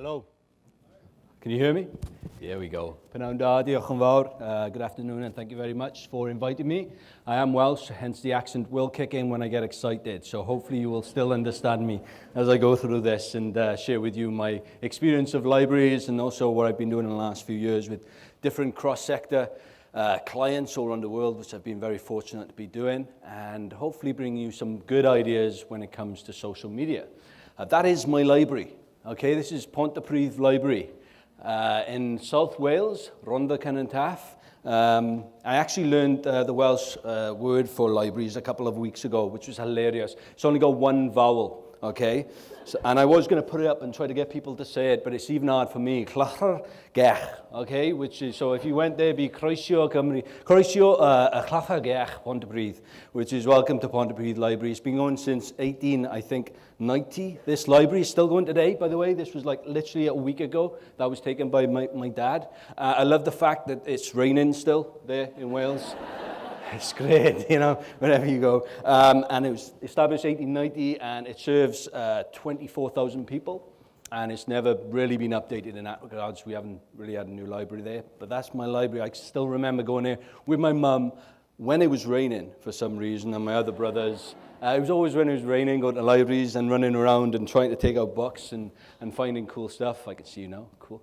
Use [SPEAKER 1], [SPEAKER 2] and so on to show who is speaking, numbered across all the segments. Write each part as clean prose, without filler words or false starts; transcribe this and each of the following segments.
[SPEAKER 1] Hello. Can you hear me? There we go. Pnawn da, diolch yn fawr. Good afternoon and thank you very much for inviting me. I am Welsh, hence the accent will kick in when I get excited. So hopefully you will still understand me as I go through this and share with you my experience of libraries and also what I've been doing in the last few years with different cross-sector clients all around the world, which I've been very fortunate to be doing, and hopefully bring you some good ideas when it comes to social media. That is my library. Okay, this is Pontypridd Library in South Wales, Rhondda Cynon I actually learned the Welsh word for libraries a couple of weeks ago, which was hilarious. It's only got one vowel, okay? So, and I was going to put it up and try to get people to say it, but it's even hard for me. Clachar Gech, okay? Which is, so if you went there, it'd be Croesio Cymru, Croesio Clachar Gech Pontypridd, which is welcome to Pontypridd Library. It's been going since 90. This library is still going today, by the way. This was like literally a week ago. That was taken by my dad. I love the fact that it's raining still there in Wales. It's great, you know, wherever you go. And it was established 1890, and it serves 24,000 people. And it's never really been updated in that regards. We haven't really had a new library there. But that's my library. I still remember going there with my mum when it was raining for some reason, and my other brothers. It was always when it was raining, going to libraries and running around and trying to take out books and finding cool stuff. I can see you now, cool.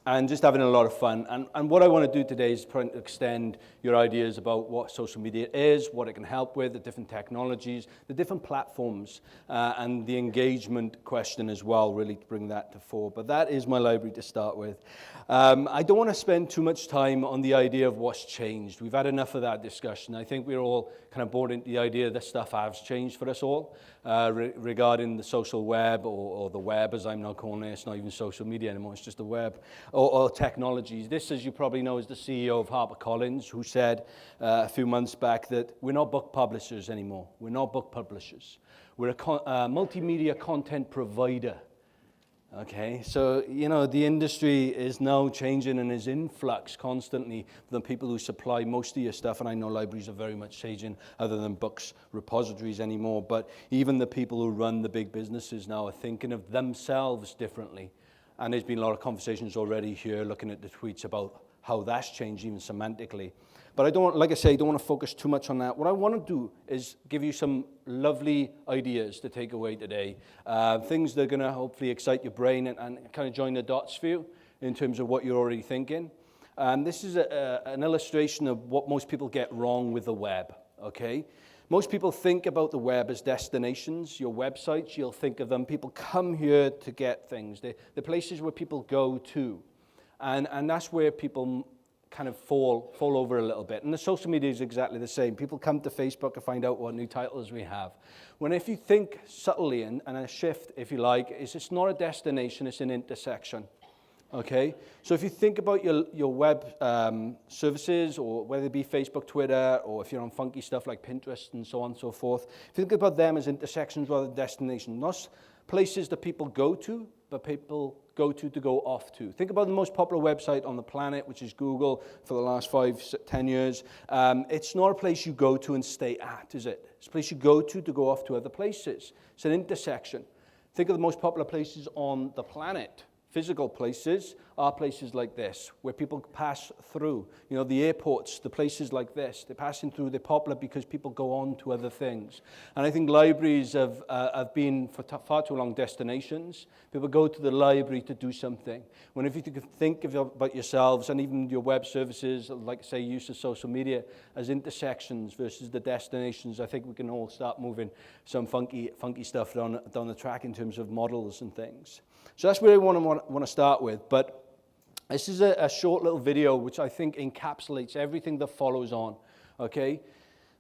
[SPEAKER 1] And just having a lot of fun. And what I want to do today is try to extend your ideas about what social media is, what it can help with, the different technologies, the different platforms, and the engagement question as well, really to bring that to fore. But that is my library to start with. I don't want to spend too much time on the idea of what's changed. We've had enough of that discussion. I think we're all kind of bought into the idea that stuff has changed for us all regarding the social web or the web, as I'm now calling it. It's not even social media anymore, it's just the web. Or technologies. This, as you probably know, is the CEO of HarperCollins, who said a few months back that we're not book publishers anymore. We're not book publishers. We're a multimedia content provider. Okay, so, you know, the industry is now changing and is in flux constantly. The people who supply most of your stuff, and I know libraries are very much changing other than books repositories anymore, but even the people who run the big businesses now are thinking of themselves differently. And there's been a lot of conversations already here looking at the tweets about how that's changed even semantically. But I don't, like I say, I don't want to focus too much on that. What I want to do is give you some lovely ideas to take away today. Things that are going to hopefully excite your brain and kind of join the dots for you in terms of what you're already thinking. This is an illustration of what most people get wrong with the web, okay? Most people think about the web as destinations, your websites, you'll think of them. People come here to get things. They're places where people go to. And that's where people kind of fall over a little bit. And the social media is exactly the same. People come to Facebook to find out what new titles we have. When if you think subtly and a shift, if you like, is it's not a destination, it's an intersection. Okay, so if you think about your web services, or whether it be Facebook, Twitter, or if you're on funky stuff like Pinterest and so on and so forth, if you think about them as intersections rather than destinations, not places that people go to, but people go to go off to. Think about the most popular website on the planet, which is Google, for the last 5-10 years. It's not a place you go to and stay at, is it? It's a place you go to go off to other places. It's an intersection. Think of the most popular places on the planet. Physical places are places like this, where people pass through. You know, the airports, the places like this, they're passing through, they're popular because people go on to other things. And I think libraries have been for far too long destinations. People go to the library to do something. When if you think about yourselves and even your web services, like say use of social media as intersections versus the destinations, I think we can all start moving some funky stuff down the track in terms of models and things. So that's where I want to start with, but this is a short little video which I think encapsulates everything that follows on, okay?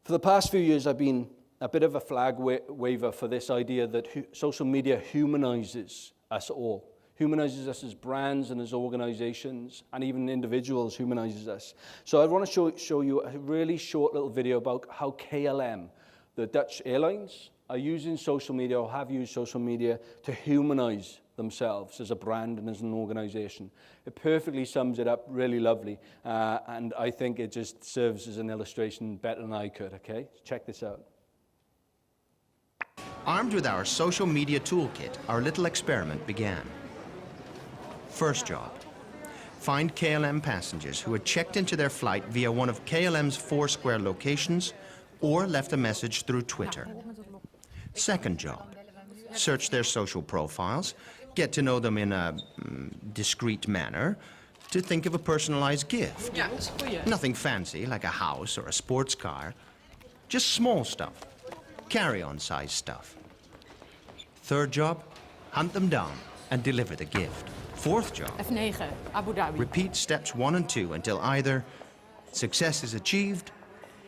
[SPEAKER 1] For the past few years, I've been a bit of a flag waver for this idea that social media humanizes us all, humanizes us as brands and as organizations, and even individuals humanizes us. So I want to show you a really short little video about how KLM, the Dutch airlines, are using social media or have used social media to humanize themselves as a brand and as an organization. It perfectly sums it up, really lovely, and I think it just serves as an illustration better than I could, okay? Check this out.
[SPEAKER 2] Armed with our social media toolkit, our little experiment began. First job. Find KLM passengers who had checked into their flight via one of KLM's Foursquare locations or left a message through Twitter. Second job. Search their social profiles, get to know them in a discreet manner, to think of a personalized gift.
[SPEAKER 3] Ja, dat is een goeie.
[SPEAKER 2] Nothing fancy, like a house or a sports car. Just small stuff. Carry-on size stuff. Third job, hunt them down and deliver the gift. Fourth job,
[SPEAKER 3] F9, Abu Dhabi.
[SPEAKER 2] repeat steps 1 and 2 until either success is achieved,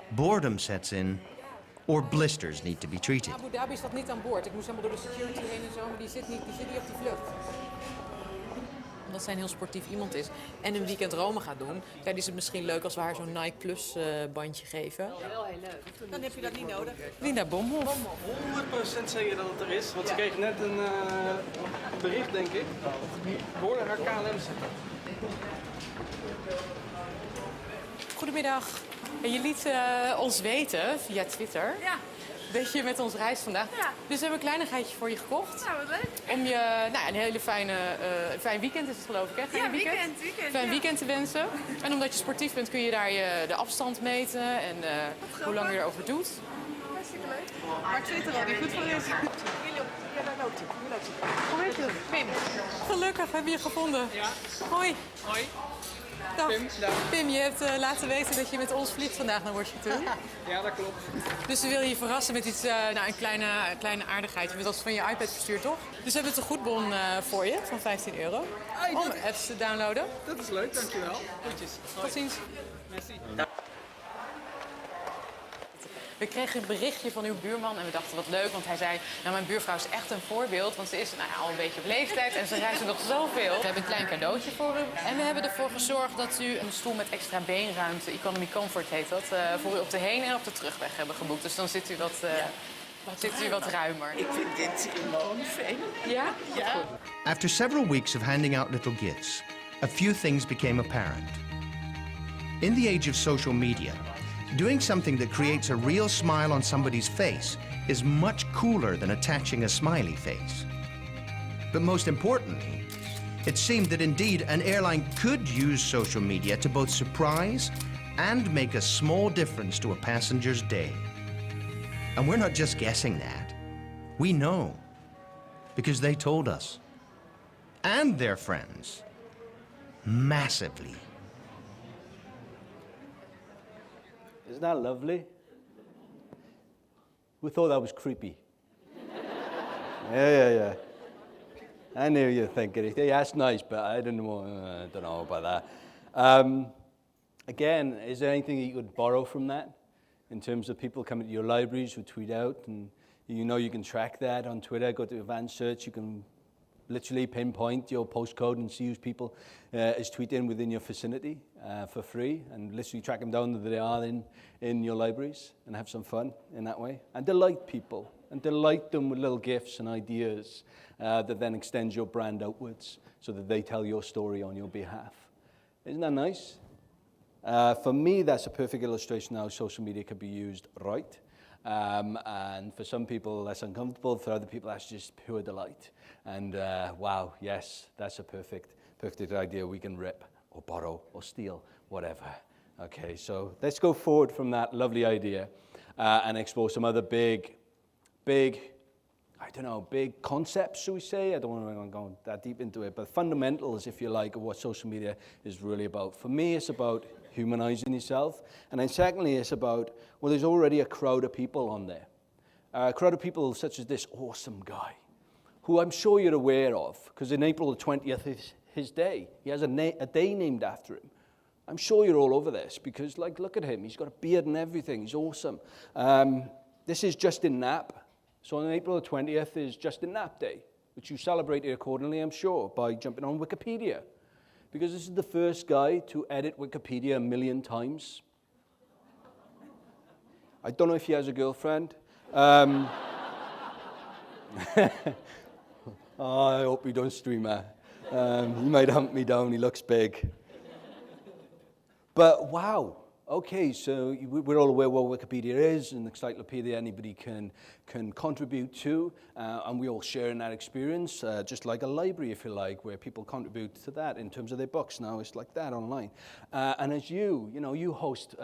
[SPEAKER 2] boredom sets in, or blisters need to be treated.
[SPEAKER 3] Abu Dhabi staat niet aan boord. Ik moest helemaal door de security heen en zo, maar die zit niet op die vlucht. Omdat zij een heel sportief iemand is en een weekend Rome gaat doen, dan is het misschien leuk als we haar zo'n Nike Plus bandje geven. Ja, wel heel leuk. Dan heb je dat niet nodig. Linda Bomhoff.
[SPEAKER 4] 100% zeker dat het er is, want ze kreeg net een bericht, denk ik. Die hoorde haar KLM zitten.
[SPEAKER 3] Goedemiddag. En je liet ons weten via Twitter dat je met ons reist vandaag.
[SPEAKER 5] Ja.
[SPEAKER 3] Dus we hebben een kleinigheidje voor je gekocht.
[SPEAKER 5] Nou, wat leuk.
[SPEAKER 3] Om je een hele fijn weekend is het geloof ik, hè?
[SPEAKER 5] Ja, weekend.
[SPEAKER 3] Fijn weekend te wensen. En omdat je sportief bent kun je daar de afstand meten en hoe lang je erover doet.
[SPEAKER 5] Hartstikke leuk. Maar Twitter al, die goed voor is. Ja, daar loopt hij. Hoe heet je? Pim.
[SPEAKER 3] Gelukkig hebben we je gevonden.
[SPEAKER 4] Ja.
[SPEAKER 3] Hoi.
[SPEAKER 4] Hoi.
[SPEAKER 3] Dag.
[SPEAKER 4] Pim, dag.
[SPEAKER 3] Pim, je hebt laten weten dat je met ons vliegt vandaag naar Washington.
[SPEAKER 4] Ja, dat klopt.
[SPEAKER 3] Dus we willen je verrassen met iets, een kleine aardigheid. Je bent als van je iPad verstuurd, toch? Dus we hebben een goedbon voor je van €15 om apps te downloaden.
[SPEAKER 4] Dat is leuk, dankjewel. Goedjes.
[SPEAKER 3] Tot ziens.
[SPEAKER 4] Merci.
[SPEAKER 3] We kregen een berichtje van uw buurman en we dachten wat leuk, want hij zei, nou mijn buurvrouw is echt een voorbeeld, want ze is al een beetje op leeftijd en ze reizen nog zoveel. We hebben een klein cadeautje voor u en we hebben ervoor gezorgd dat u een stoel met extra beenruimte, Economy Comfort heet dat, voor u op de heen- en op de terugweg hebben geboekt. Dus dan zit u wat ruimer.
[SPEAKER 6] Ik vind dit enorm fijn.
[SPEAKER 3] Ja?
[SPEAKER 6] Ja.
[SPEAKER 2] After several weeks of handing out little gifts, a few things became apparent. In the age of social media, doing something that creates a real smile on somebody's face is much cooler than attaching a smiley face. But most importantly, it seemed that indeed an airline could use social media to both surprise and make a small difference to a passenger's day. And we're not just guessing that. We know, because they told us. And their friends. Massively.
[SPEAKER 1] Isn't that lovely? We thought that was creepy. Yeah. I knew you'd think it. Yeah, that's nice, but I don't know about that. Again, is there anything that you could borrow from that? In terms of people coming to your libraries who tweet out, and you can track that on Twitter, go to advanced search, you can literally pinpoint your postcode and see whose people is tweeting within your vicinity for free, and literally track them down that they are in your libraries and have some fun in that way. And delight people, and delight them with little gifts and ideas that then extends your brand outwards so that they tell your story on your behalf. Isn't that nice? For me, that's a perfect illustration how social media can be used right. And for some people, that's uncomfortable. For other people, that's just pure delight. And wow, yes, that's a perfect idea we can rip or borrow or steal, whatever. Okay, so let's go forward from that lovely idea and explore some other big concepts, shall we say? I don't want to go that deep into it, but fundamentals, if you like, of what social media is really about. For me, it's about humanizing yourself. And then secondly, it's about, well, there's already a crowd of people on there. A crowd of people such as this awesome guy, who I'm sure you're aware of, because in April the 20th is his day. He has a day named after him. I'm sure you're all over this, because, like, look at him. He's got a beard and everything. He's awesome. This is Justin Knapp. So on April the 20th is Justin Knapp Day, which you celebrated accordingly, I'm sure, by jumping on Wikipedia. Because this is the first guy to edit Wikipedia 1 million times. I don't know if he has a girlfriend. I hope he don't stream her. He might hunt me down, he looks big. But wow, okay, so we're all aware what Wikipedia is, an encyclopedia anybody can contribute to, and we all share in that experience, just like a library, if you like, where people contribute to that in terms of their books. Now it's like that online. And as you host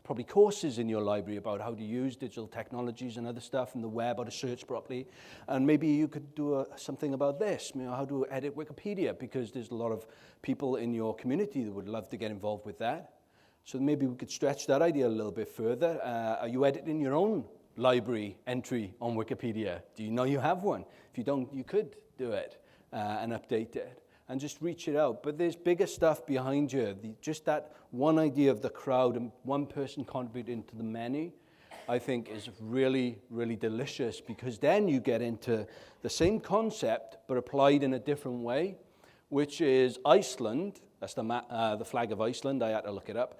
[SPEAKER 1] probably courses in your library about how to use digital technologies and other stuff and the web, how to search properly. And maybe you could do something about this, how to edit Wikipedia, because there's a lot of people in your community that would love to get involved with that. So maybe we could stretch that idea a little bit further. Are you editing your own library entry on Wikipedia? Do you know you have one? If you don't, you could do it and update it. And just reach it out. But there's bigger stuff behind you. Just that one idea of the crowd and one person contributing to the many, I think is really, really delicious, because then you get into the same concept but applied in a different way, which is Iceland. That's the flag of Iceland. I had to look it up.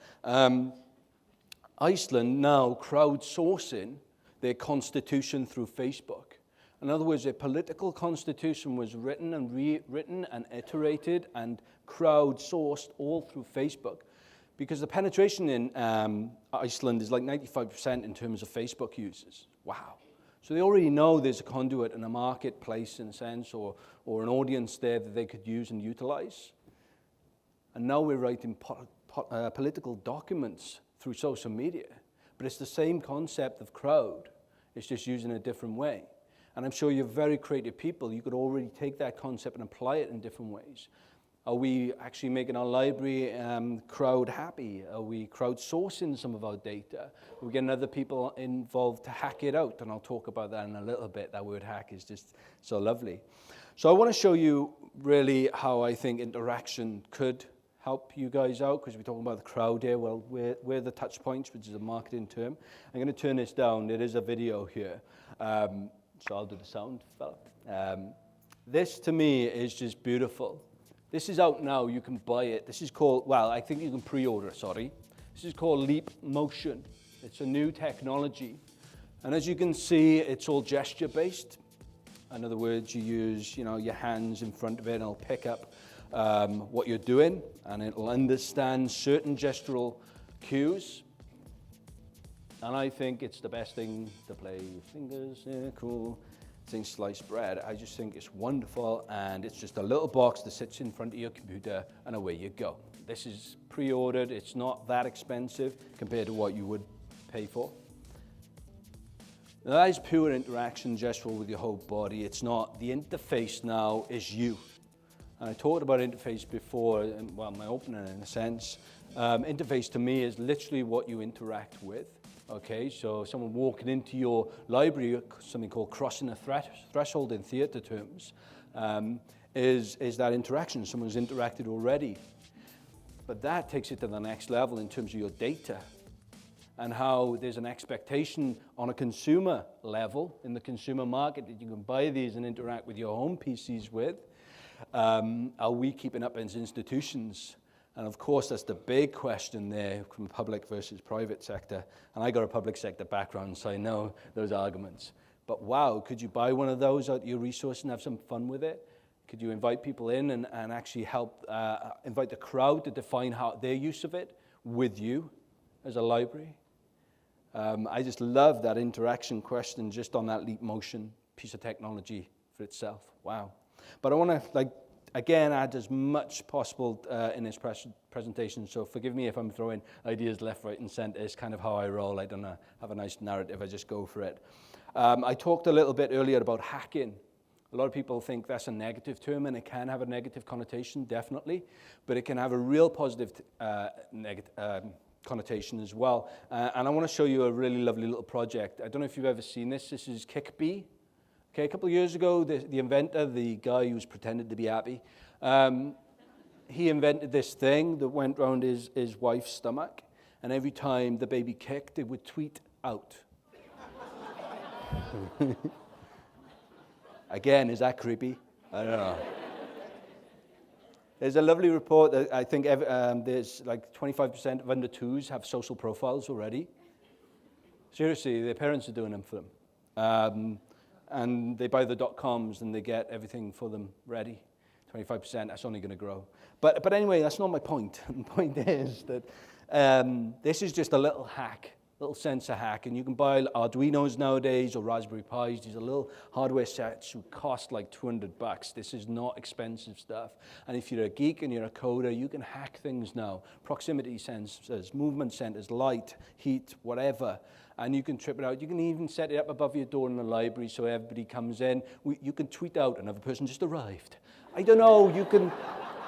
[SPEAKER 1] Iceland now crowdsourcing their constitution through Facebook. In other words, their political constitution was written and rewritten and iterated and crowdsourced all through Facebook, because the penetration in Iceland is like 95% in terms of Facebook users. Wow. So they already know there's a conduit and a marketplace, in a sense, or an audience there that they could use and utilize. And now we're writing political documents through social media. But it's the same concept of crowd. It's just used in a different way. And I'm sure you're very creative people. You could already take that concept and apply it in different ways. Are we actually making our library crowd happy? Are we crowdsourcing some of our data? Are we getting other people involved to hack it out? And I'll talk about that in a little bit. That word hack is just so lovely. So I want to show you really how I think interaction could help you guys out, because we're talking about the crowd here. Well, we're the touch points, which is a marketing term. I'm going to turn this down. There is a video here. So I'll do the sound, fella. This, to me, is just beautiful. This is out now. You can buy it. This is called, well, I think you can pre-order, sorry. This is called Leap Motion. It's a new technology. And as you can see, it's all gesture-based. In other words, you use, your hands in front of it, and it'll pick up what you're doing, and it'll understand certain gestural cues. And I think it's the best thing to play with fingers. Yeah, cool. Thing sliced bread. I just think it's wonderful, and it's just a little box that sits in front of your computer, and away you go. This is pre-ordered. It's not that expensive compared to what you would pay for. Now, that is pure interaction, gestural with your whole body. It's not. The interface now is you. And I talked about interface before, well, my opener in a sense. Interface to me is literally what you interact with. Okay, so someone walking into your library, something called crossing a threshold in theater terms, is that interaction. Someone's interacted already. But that takes it to the next level in terms of your data, and how there's an expectation on a consumer level in the consumer market that you can buy these and interact with your home PCs with. Are we keeping up as institutions? And of course, that's the big question there from public versus private sector. And I got a public sector background, so I know those arguments. But wow, could you buy one of those out of your resource and have some fun with it? Could you invite people in and actually help invite the crowd to define their use of it with you as a library? I just love that interaction question just on that Leap Motion piece of technology for itself. Wow. But I want to, again, add as much possible in this presentation, so forgive me if I'm throwing ideas left, right, and center. It's kind of how I roll. I don't have a nice narrative. I just go for it. I talked a little bit earlier about hacking. A lot of people think that's a negative term, and it can have a negative connotation, definitely, but it can have a real positive connotation as well. And I want to show you a really lovely little project. I don't know if you've ever seen this. This is Kickbee. Okay, a couple of years ago, the inventor, the guy who was pretending to be happy, he invented this thing that went around his wife's stomach, and every time the baby kicked, it would tweet out. Again, is that creepy? I don't know. There's a lovely report that I think there's like 25% of under twos have social profiles already. Seriously, their parents are doing them for them. And they buy the .coms and they get everything for them ready. 25%, that's only going to grow. But anyway, that's not my point. The point is that This is just a little hack, little sensor hack, and you can buy Arduinos nowadays or Raspberry Pis. These are little hardware sets which cost like $200. This is not expensive stuff. And if you're a geek and you're a coder, you can hack things now. Proximity sensors, movement sensors, light, heat, whatever. And you can trip it out. You can even set it up above your door in the library so everybody comes in. You can tweet out, another person just arrived. I don't know, you can,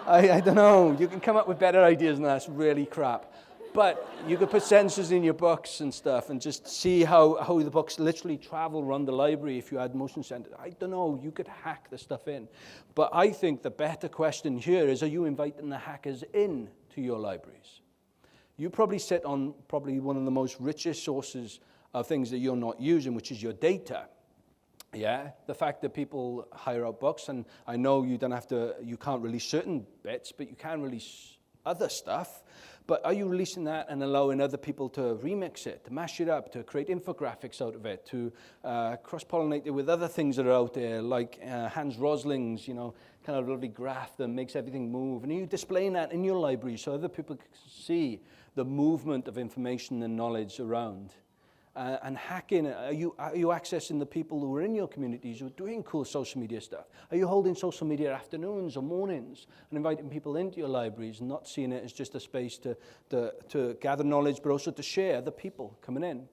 [SPEAKER 1] I don't know. You can come up with better ideas than that. It's really crap. But you could put sensors in your books and stuff and just see how the books literally travel around the library if you had motion sensors. I don't know, you could hack the stuff in. But I think the better question here is, are you inviting the hackers in to your libraries? You probably sit on probably one of the most richest sources of things that you're not using, which is your data. Yeah, the fact that people hire out books, and I know you can't release certain bits, but you can release other stuff. But are you releasing that and allowing other people to remix it, to mash it up, to create infographics out of it, to cross-pollinate it with other things that are out there, like Hans Rosling's, kind of lovely graph that makes everything move? And are you displaying that in your library so other people can see the movement of information and knowledge around? And hacking, are you accessing the people who are in your communities who are doing cool social media stuff? Are you holding social media afternoons or mornings and inviting people into your libraries and not seeing it as just a space to gather knowledge, but also to share the people coming in?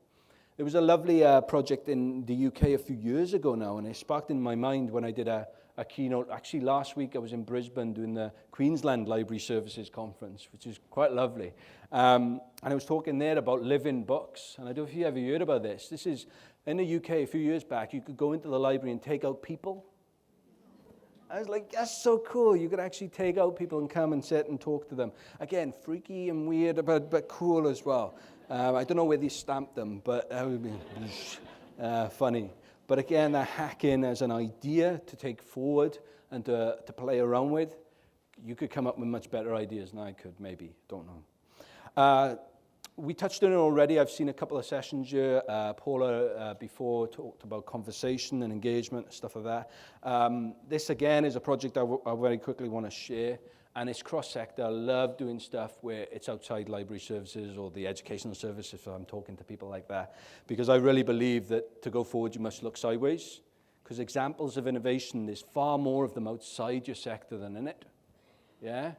[SPEAKER 1] There was a lovely project in the UK a few years ago now, and it sparked in my mind when I did a keynote. Actually, last week I was in Brisbane doing the Queensland Library Services Conference, which is quite lovely. And I was talking there about living books. And I don't know if you ever heard about this. This is, in the UK a few years back, you could go into the library and take out people. I was like, that's so cool. You could actually take out people and come and sit and talk to them. Again, freaky and weird, but cool as well. I don't know where they stamped them, but that would be funny. But again, that hacking as an idea to take forward and to play around with, you could come up with much better ideas than I could, maybe. Don't know. We touched on it already. I've seen a couple of sessions here. Paula, before, talked about conversation and engagement, stuff like that. This, again, is a project I very quickly want to share. And it's cross-sector. I love doing stuff where it's outside library services or the educational services, if I'm talking to people like that. Because I really believe that to go forward, you must look sideways. Because examples of innovation, there's far more of them outside your sector than in it. Yeah?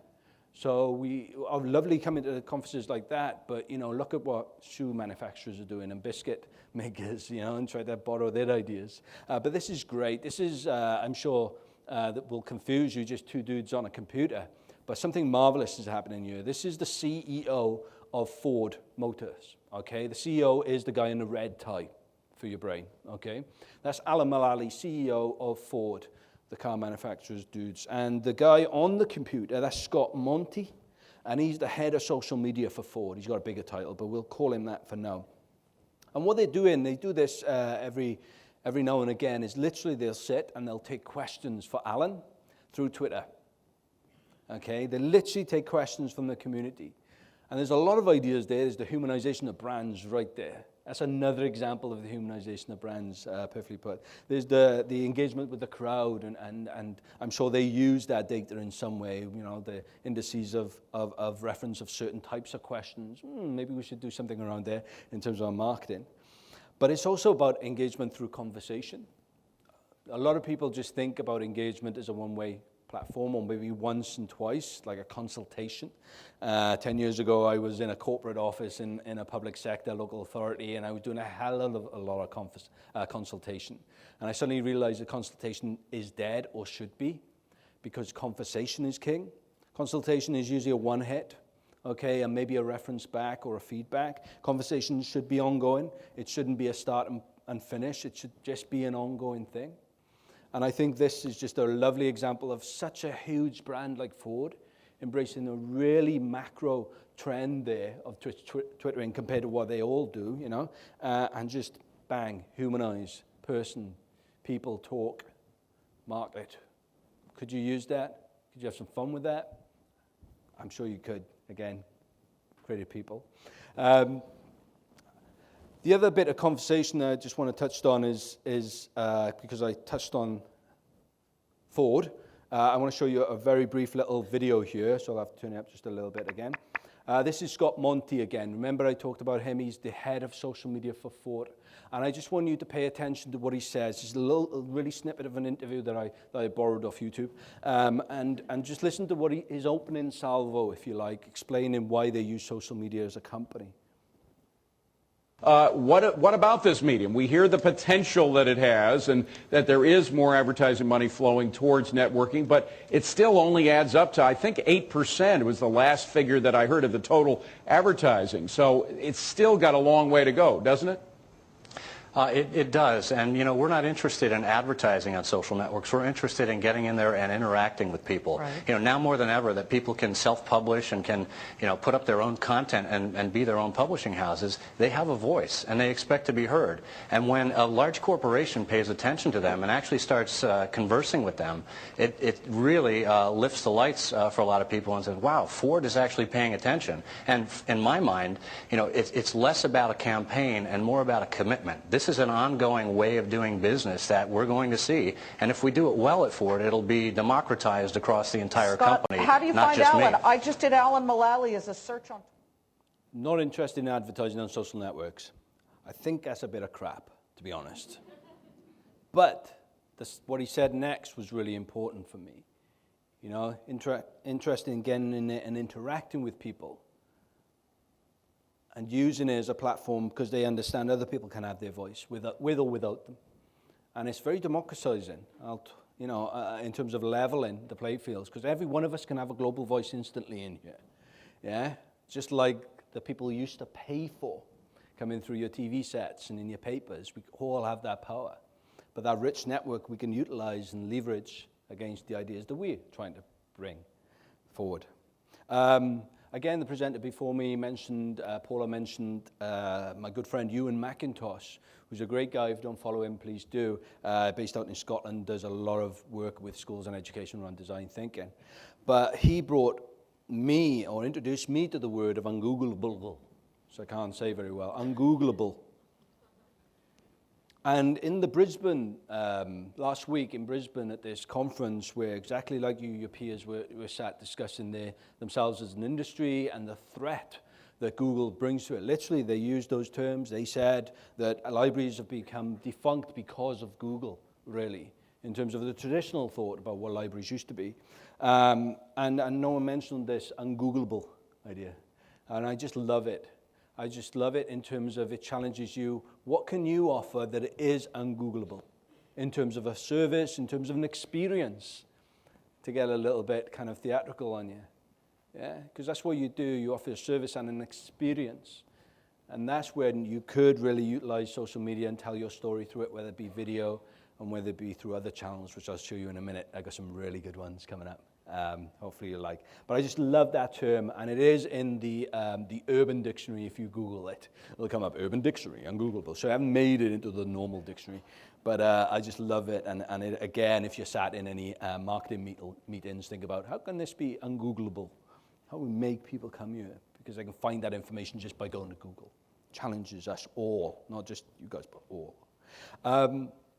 [SPEAKER 1] So I would lovely coming to conferences like that, but look at what shoe manufacturers are doing and biscuit makers, and try to borrow their ideas. But this is great. This is, I'm sure, that will confuse you, just two dudes on a computer. But something marvelous is happening here. This is the CEO of Ford Motors, okay? The CEO is the guy in the red tie for your brain, okay? That's Alan Mulally, CEO of Ford, the car manufacturers dudes. And the guy on the computer, that's Scott Monty, and he's the head of social media for Ford. He's got a bigger title, but we'll call him that for now. And what they're doing, they do this every now and again, is literally they'll sit and they'll take questions for Alan through Twitter. Okay, they literally take questions from the community. And there's a lot of ideas there. There's the humanization of brands right there. That's another example of the humanization of brands, perfectly put. There's the engagement with the crowd, and I'm sure they use that data in some way, the indices of reference of certain types of questions. Maybe we should do something around there in terms of our marketing. But it's also about engagement through conversation. A lot of people just think about engagement as a one-way platform, or maybe once and twice, like a consultation. 10 years ago, I was in a corporate office in a public sector, local authority, and I was doing a hell of a lot of consultation. And I suddenly realized that consultation is dead, or should be, because conversation is king. Consultation is usually a one-hit, okay, and maybe a reference back or a feedback. Conversation should be ongoing. It shouldn't be a start and finish. It should just be an ongoing thing. And I think this is just a lovely example of such a huge brand like Ford embracing a really macro trend there of Twittering compared to what they all do, and just bang, humanize, person, people, talk, market. Could you use that? Could you have some fun with that? I'm sure you could. Again, creative people. The other bit of conversation I just want to touch on is because I touched on Ford, I want to show you a very brief little video here, so I'll have to turn it up just a little bit again. This is Scott Monty again. Remember I talked about him? He's the head of social media for Ford. And I just want you to pay attention to what he says. It's a really snippet of an interview that I borrowed off YouTube. And just listen to what his opening salvo, if you like, explaining why they use social media as a company.
[SPEAKER 7] What about this medium? We hear the potential that it has and that there is more advertising money flowing towards networking, but it still only adds up to, I think, 8% was the last figure that I heard of the total advertising. So it's still got a long way to go, doesn't it?
[SPEAKER 8] It does, and we're not interested in advertising on social networks. We're interested in getting in there and interacting with people. Right. Now more than ever that people can self-publish and can put up their own content and be their own publishing houses. They have a voice and they expect to be heard. And when a large corporation pays attention to them and actually starts conversing with them, it really lifts the lights for a lot of people and says, wow, Ford is actually paying attention. And in my mind, it's less about a campaign and more about a commitment. This is an ongoing way of doing business that we're going to see, and if we do it well at Ford, it'll be democratized across the entire company.
[SPEAKER 5] How do you find Alan? I just did Alan Mullally as a search on.
[SPEAKER 1] Not interested in advertising on social networks. I think that's a bit of crap, to be honest. But what he said next was really important for me. Interested in getting in there and interacting with people, and using it as a platform because they understand other people can have their voice with or without them. And it's very democratizing, in terms of leveling the playing fields, because every one of us can have a global voice instantly in here. Yeah? Just like the people you used to pay for coming through your TV sets and in your papers, we all have that power. But that rich network we can utilize and leverage against the ideas that we're trying to bring forward. Again, the presenter before me mentioned, Paula mentioned my good friend Ewan McIntosh, who's a great guy. If you don't follow him, please do. Based out in Scotland, does a lot of work with schools and education around design thinking. But he brought me, or introduced me to the word of ungoogleable, so I can't say very well, ungoogleable. And in the Brisbane, last week in Brisbane at this conference where exactly like you, your peers were sat discussing themselves as an industry and the threat that Google brings to it. Literally, they used those terms. They said that libraries have become defunct because of Google, really, in terms of the traditional thought about what libraries used to be. And no one mentioned this ungoogleable idea. And I just love it. I just love it in terms of it challenges you. What can you offer that is ungoogleable in terms of a service, in terms of an experience, to get a little bit kind of theatrical on you? Yeah, because that's what you do. You offer a service and an experience. And that's when you could really utilize social media and tell your story through it, whether it be video and whether it be through other channels, which I'll show you in a minute. I got some really good ones coming up. Hopefully you like. But I just love that term, and it is in the Urban Dictionary. If you Google it, it'll come up, Urban Dictionary, ungoogleable. So I haven't made it into the normal dictionary, but I just love it. And it, again, if you're sat in any marketing meetings, think about how can this be ungoogleable? How we make people come here? Because they can find that information just by going to Google. Challenges us all, not just you guys, but all.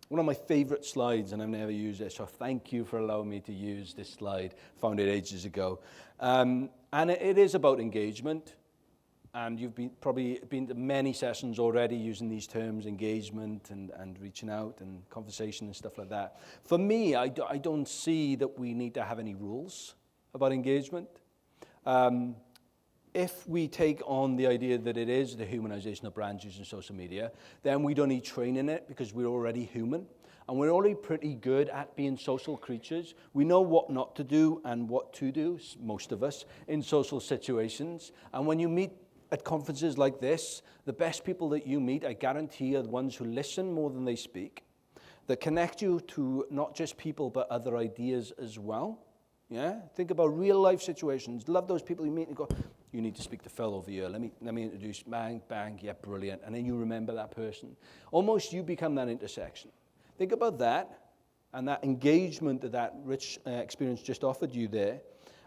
[SPEAKER 1] One of my favorite slides, and I've never used it, so thank you for allowing me to use this slide. Found it ages ago. And it is about engagement. And you've probably been to many sessions already using these terms, engagement and reaching out and conversation and stuff like that. For me, I don't see that we need to have any rules about engagement. If we take on the idea that it is the humanization of brands using social media, then we don't need training it because we're already human. And we're already pretty good at being social creatures. We know what not to do and what to do, most of us, in social situations. And when you meet at conferences like this, the best people that you meet, I guarantee, are the ones who listen more than they speak, that connect you to not just people, but other ideas as well. Yeah, think about real life situations. Love those people you meet and go, you need to speak to Phil over here. Let me introduce, bang, bang, yeah, brilliant. And then you remember that person. Almost you become that intersection. Think about that and that engagement that rich experience just offered you there,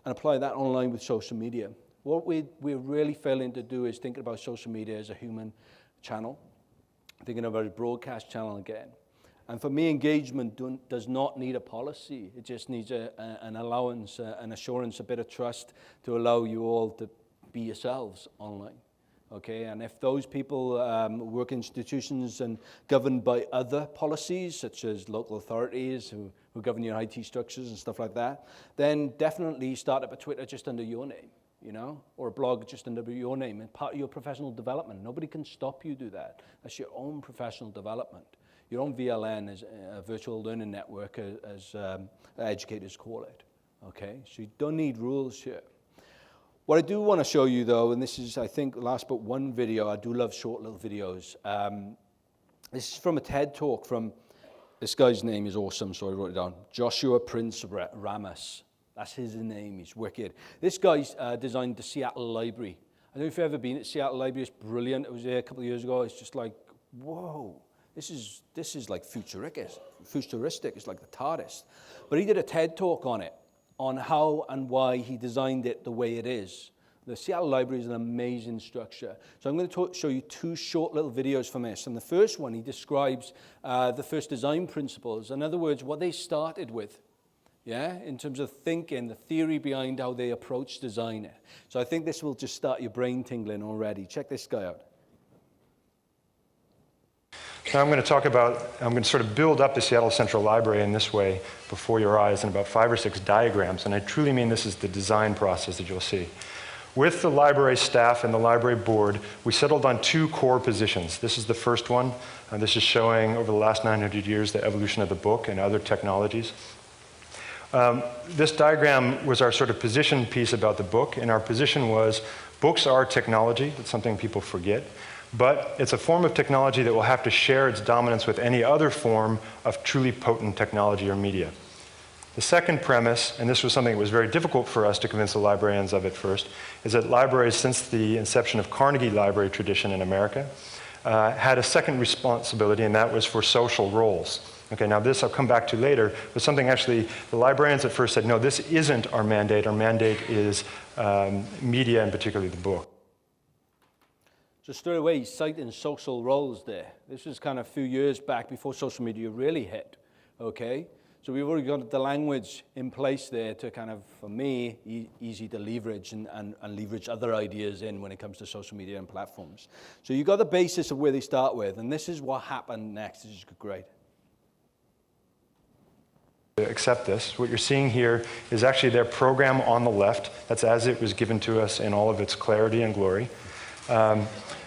[SPEAKER 1] and apply that online with social media. What we're really failing to do is think about social media as a human channel, thinking about a broadcast channel again. And for me, engagement does not need a policy. It just needs an allowance, an assurance, a bit of trust to allow you all to be yourselves online. Okay, and if those people work in institutions and governed by other policies, such as local authorities who govern your IT structures and stuff like that, then definitely start up a Twitter just under your name, you know, or a blog just under your name, and part of your professional development. Nobody can stop you do that. That's your own professional development. Your own VLN is a virtual learning network, as educators call it. Okay, so you don't need rules here. What I do want to show you, though, and this is, I think, last but one video. I do love short little videos. This is from a TED Talk from, this guy's name is awesome, so I wrote it down. Joshua Prince Ramos. That's his name. He's wicked. This guy's designed the Seattle Library. I don't know if you've ever been at Seattle Library. It's brilliant. It was there a couple of years ago. It's just like, whoa. This is like futuristic. It's like the TARDIS. But he did a TED Talk on it, on how and why he designed it the way it is. The Seattle Library is an amazing structure. So I'm going to show you two short little videos from this. And the first one, he describes the first design principles. In other words, what they started with, yeah, in terms of thinking, the theory behind how they approach design it. So I think this will just start your brain tingling already. Check this guy out.
[SPEAKER 9] Now I'm going to sort of build up the Seattle Central Library in this way before your eyes in about 5 or 6 diagrams, and I truly mean this is the design process that you'll see. With the library staff and the library board, we settled on 2 core positions. This is the first one, and this is showing over the last 900 years the evolution of the book and other technologies. This diagram was our sort of position piece about the book, and our position was books are technology. That's something people forget. But it's a form of technology that will have to share its dominance with any other form of truly potent technology or media. The second premise, and this was something that was very difficult for us to convince the librarians of at first, is that libraries, since the inception of Carnegie library tradition in America, had a second responsibility, and that was for social roles. Okay, now this I'll come back to later, but something actually, the librarians at first said, no, this isn't our mandate. Our mandate is media, and particularly the book.
[SPEAKER 1] So straight away, he's citing social roles there. This was kind of a few years back before social media really hit, okay? So we've already got the language in place there to kind of, for me, easy to leverage and leverage other ideas in when it comes to social media and platforms. So you've got the basis of where they start with, and this is what happened next. This is great.
[SPEAKER 9] Accept this. What you're seeing here is actually their program on the left. That's as it was given to us in all of its clarity and glory.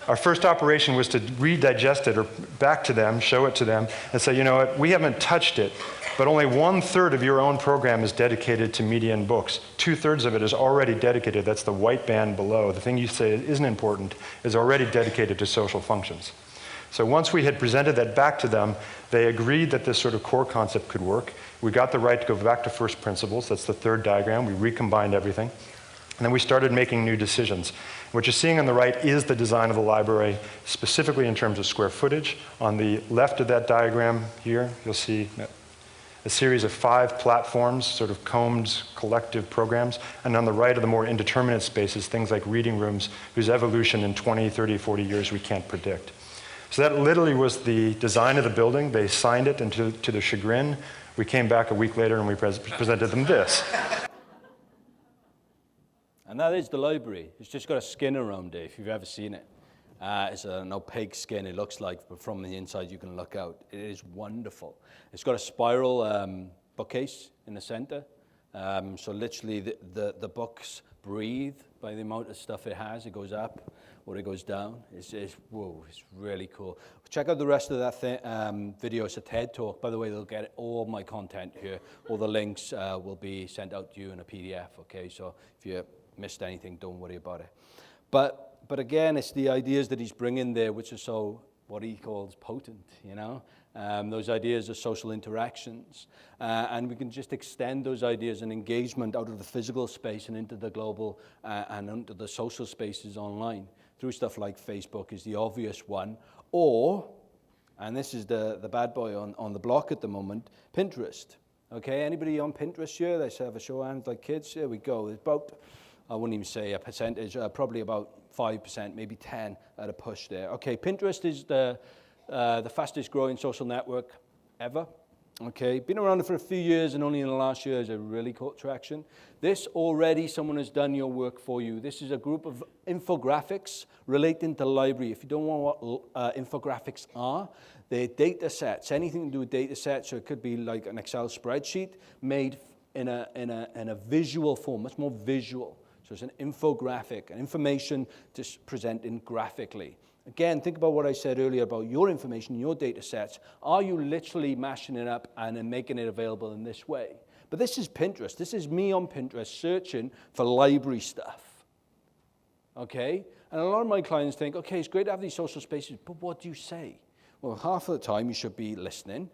[SPEAKER 9] Our first operation was to redigest it or back to them, show it to them, and say, you know what, we haven't touched it, but only 1/3 of your own program is dedicated to media and books. 2/3 of it is already dedicated. That's the white band below. The thing you say isn't important is already dedicated to social functions. So once we had presented that back to them, they agreed that this sort of core concept could work. We got the right to go back to first principles. That's the third diagram. We recombined everything. And then we started making new decisions. What you're seeing on the right is the design of the library, specifically in terms of square footage. On the left of that diagram here, you'll see a series of 5 platforms, sort of combed collective programs. And on the right are the more indeterminate spaces, things like reading rooms, whose evolution in 20, 30, 40 years we can't predict. So that literally was the design of the building. They signed it, and to their chagrin, we came back a week later and we presented them this.
[SPEAKER 1] And that is the library. It's just got a skin around it, if you've ever seen it. It's an opaque skin, it looks like, but from the inside you can look out. It is wonderful. It's got a spiral bookcase in the center. So literally the books breathe by the amount of stuff it has. It goes up or it goes down. Whoa, it's really cool. Check out the rest of that video. It's a TED Talk. By the way, they'll get all my content here. All the links will be sent out to you in a PDF, okay? So if you missed anything, don't worry about it. But again, it's the ideas that he's bringing there, which are so, what he calls potent, you know? Those ideas of social interactions. And we can just extend those ideas and engagement out of the physical space and into the global and into the social spaces online through stuff like Facebook is the obvious one. Or, and this is the bad boy on the block at the moment, Pinterest. Okay, anybody on Pinterest here? Let's have a show of hands like kids. Here we go. There's about, I wouldn't even say a percentage, probably about 5%, maybe 10 at a push there. Okay, Pinterest is the fastest growing social network ever. Okay, been around for a few years, and only in the last year has it really caught traction. This already, someone has done your work for you. This is a group of infographics relating to library. If you don't know what infographics are, they're data sets, anything to do with data sets. So it could be like an Excel spreadsheet made in a visual form, much more visual. So it's an infographic, an information just presented graphically. Again, think about what I said earlier about your information, your data sets. Are you literally mashing it up and then making it available in this way? But this is Pinterest. This is me on Pinterest searching for library stuff. Okay? And a lot of my clients think, okay, it's great to have these social spaces, but what do you say? Well, half of the time you should be listening.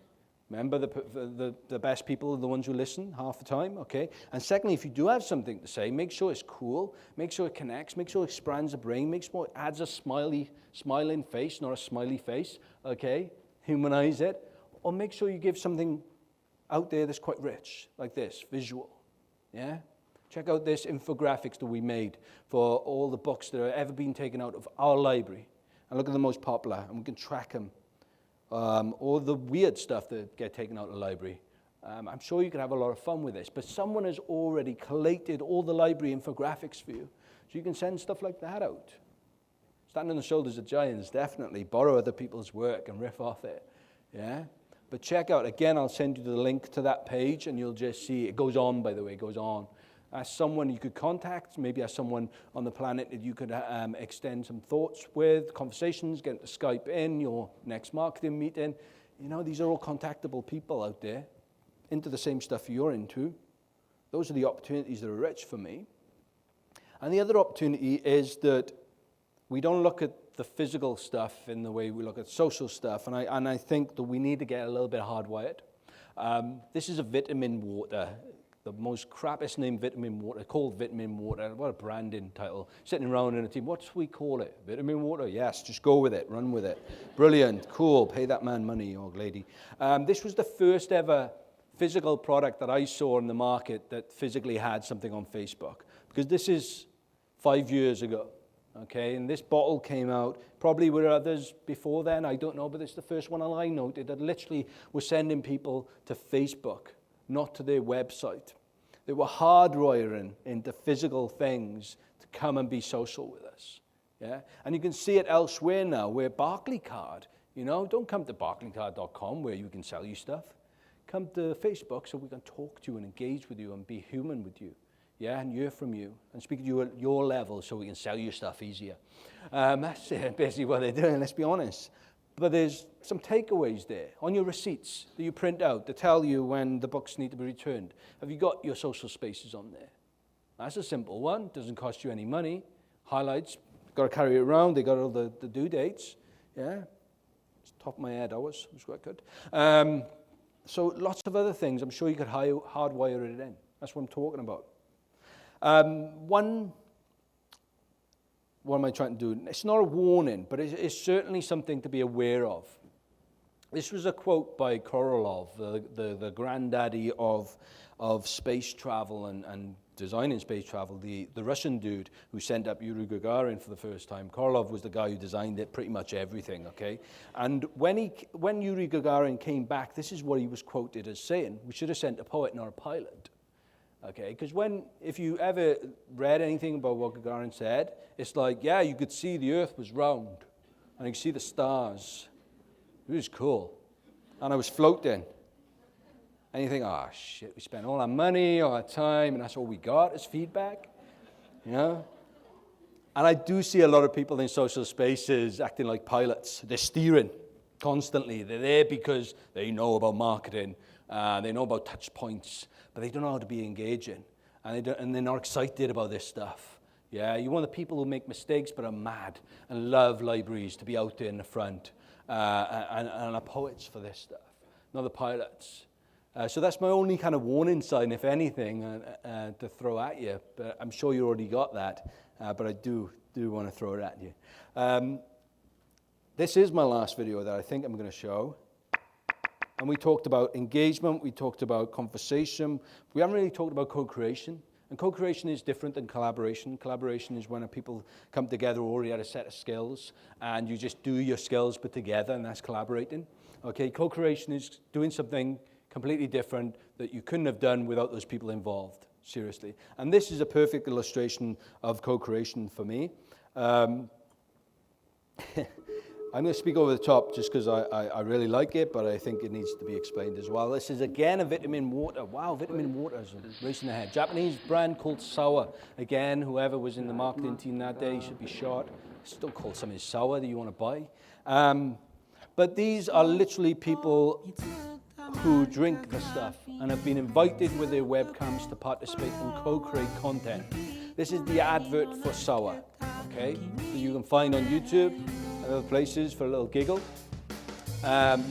[SPEAKER 1] Remember, the best people are the ones who listen half the time, okay? And secondly, if you do have something to say, make sure it's cool, make sure it connects, make sure it expands the brain, make sure it adds a smiling face, not a smiley face, okay? Humanize it. Or make sure you give something out there that's quite rich, like this, visual, yeah? Check out this infographics that we made for all the books that have ever been taken out of our library. And look at the most popular, and we can track them. Or the weird stuff that get taken out of the library. I'm sure you could have a lot of fun with this, but someone has already collated all the library infographics for you, so you can send stuff like that out. Stand on the shoulders of giants, definitely. Borrow other people's work and riff off it, yeah? But check out, again, I'll send you the link to that page, and you'll just see, it goes on, by the way, it goes on. As someone you could contact, maybe as someone on the planet that you could extend some thoughts with, conversations, get to Skype in, your next marketing meeting. You know, these are all contactable people out there into the same stuff you're into. Those are the opportunities that are rich for me. And the other opportunity is that we don't look at the physical stuff in the way we look at social stuff, and I think that we need to get a little bit hardwired. This is a vitamin water. The most crappiest named vitamin water, called vitamin water. What a branding title. Sitting around in a team, what do we call it? Vitamin water? Yes, just go with it, run with it. Brilliant, cool, pay that man money or lady. This was the first ever physical product that I saw in the market that physically had something on Facebook. Because this is 5 years ago, okay? And this bottle came out, probably were others before then, I don't know, but it's the first one I noted that literally was sending people to Facebook, not to their website. They were hardwiring into physical things to come and be social with us. Yeah? And you can see it elsewhere now, where Barclaycard, you know, don't come to barclaycard.com where you can sell you stuff. Come to Facebook so we can talk to you and engage with you and be human with you. Yeah, and hear from you and speak to you at your level so we can sell you stuff easier. That's basically what they're doing, let's be honest. But there's some takeaways there on your receipts that you print out to tell you when the books need to be returned. Have you got your social spaces on there? That's a simple one. Doesn't cost you any money. Highlights, got to carry it around. They got all the due dates. Yeah, it's top of my head. It was quite good. So lots of other things. I'm sure you could hardwire it in. That's what I'm talking about. What am I trying to do? It's not a warning, but it's certainly something to be aware of. This was a quote by Korolev, the granddaddy of space travel and designing space travel, the Russian dude who sent up Yuri Gagarin for the first time. Korolev was the guy who designed it, pretty much everything, okay? And when Yuri Gagarin came back, this is what he was quoted as saying: we should have sent a poet, not a pilot. Okay, because if you ever read anything about what Gagarin said, it's like, yeah, you could see the Earth was round, and you could see the stars. It was cool. And I was floating. And you think, oh, shit, we spent all our money, all our time, and that's all we got as feedback, you know? And I do see a lot of people in social spaces acting like pilots. They're steering constantly. They're there because they know about marketing, they know about touch points, but they don't know how to be engaging, and they're not excited about this stuff. Yeah, you want the people who make mistakes but are mad and love libraries to be out there in the front, and are poets for this stuff, not the pilots. So that's my only kind of warning sign, if anything, to throw at you. But I'm sure you already got that, but I do want to throw it at you. This is my last video that I think I'm going to show. And we talked about engagement, we talked about conversation. We haven't really talked about co-creation. And co-creation is different than collaboration. Collaboration is when people come together already at a set of skills, and you just do your skills but together, and that's collaborating. Okay, co-creation is doing something completely different, that you couldn't have done without those people involved, seriously. And this is a perfect illustration of co-creation for me. I'm going to speak over the top just because I really like it, but I think it needs to be explained as well. This is again a vitamin water. Wow, vitamin water is racing ahead. Japanese brand called Sour. Again, whoever was in the marketing team that day should be shot. Still called something Sour that you want to buy. But these are literally people who drink the stuff and have been invited with their webcams to participate in co-create content. This is the advert for Sour, okay? So you can find on YouTube and other places for a little giggle. And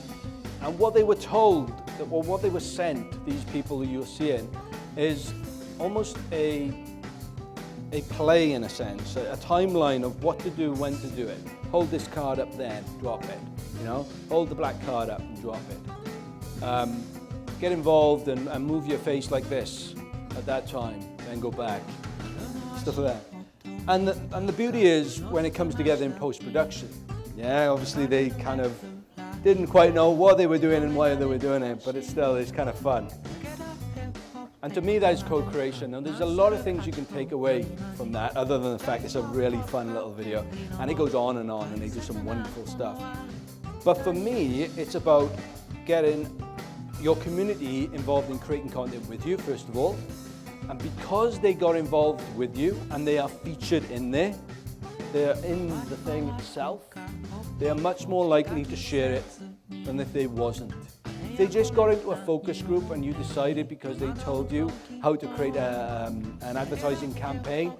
[SPEAKER 1] what they were told, or what they were sent, these people who you're seeing, is almost a play in a sense, a timeline of what to do, when to do it. Hold this card up then, drop it, you know? Hold the black card up and drop it. Get involved and move your face like this at that time, then go back, stuff like that. And the beauty is when it comes together in post-production. Yeah, obviously they kind of didn't quite know what they were doing and why they were doing it, but it's kind of fun. And to me, that is co-creation. And there's a lot of things you can take away from that, other than the fact it's a really fun little video. And it goes on, and they do some wonderful stuff. But for me, it's about getting your community involved in creating content with you, first of all. And because they got involved with you and they are featured in there, they're in the thing itself, they are much more likely to share it than if they wasn't. If they just got into a focus group and you decided because they told you how to create an advertising campaign,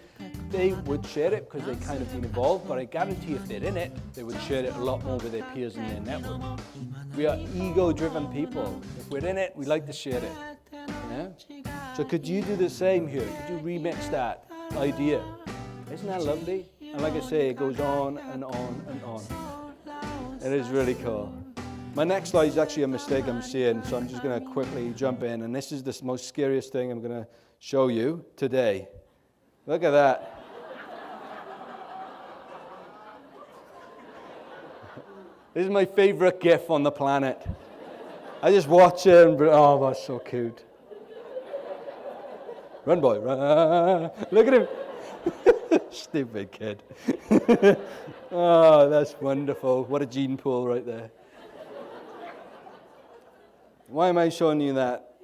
[SPEAKER 1] they would share it because they kind of been involved, but I guarantee if they're in it, they would share it a lot more with their peers in their network. We are ego-driven people. If we're in it, we like to share it. Yeah? So could you do the same here? Could you remix that idea? Isn't that lovely? And like I say, it goes on and on and on. It is really cool. My next slide is actually a mistake I'm seeing, so I'm just going to quickly jump in. And this is the most scariest thing I'm going to show you today. Look at that. This is my favorite GIF on the planet. I just watch it and, oh, that's so cute. Run, boy, run. Look at him. Stupid kid. Oh, that's wonderful. What a gene pool right there. Why am I showing you that?